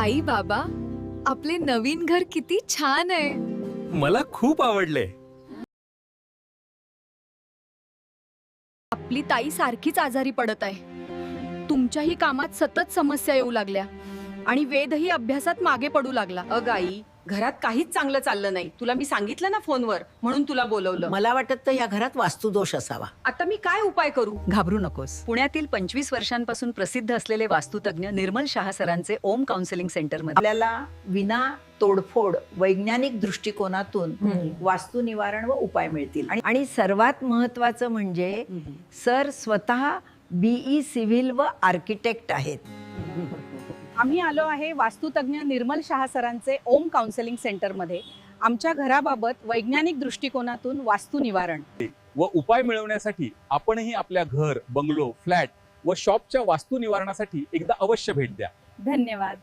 आई बाबा, आपले नवीन घर किती छान आहे. मला खूप आवडले. आपली ताई सारखीच आजारी पडत आहे. तुमच्याही कामात सतत समस्या येऊ लागल्या आणि वेदही अभ्यासात मागे पडू लागला. अगं आई, घरात काहीच चांगलं चाललं नाही. तुला मी सांगितलं ना फोनवर, म्हणून तुला बोलवलं. मला वाटत तर या घरात वास्तुदोष असावा. आता मी काय उपाय करू? घाबरू नकोस. पुण्यातील 25 वर्षांपासून प्रसिद्ध असलेले वास्तुतज्ञ निर्मल शहा सरांचे ओम काउन्सिलिंग सेंटर मध्ये आपल्याला विना तोडफोड वैज्ञानिक दृष्टिकोनातून वास्तु निवारण व उपाय मिळतील. आणि सर्वात महत्वाचं म्हणजे सर स्वतः बीई सिव्हिल व आर्किटेक्ट आहेत. आम्ही आलो आहे वास्तुतज्ञ निर्मल शहा सरांचे ओम काउन्सिलिंग सेंटरमध्ये. आमच्या घराबाबत वैज्ञानिक दृष्टिकोनातून वास्तु निवारण व उपाय मिळवण्यासाठी आपणही आपल्या घर, बंगलो, फ्लॅट व शॉपच्या वास्तू निवारणासाठी एकदा अवश्य भेट द्या. धन्यवाद.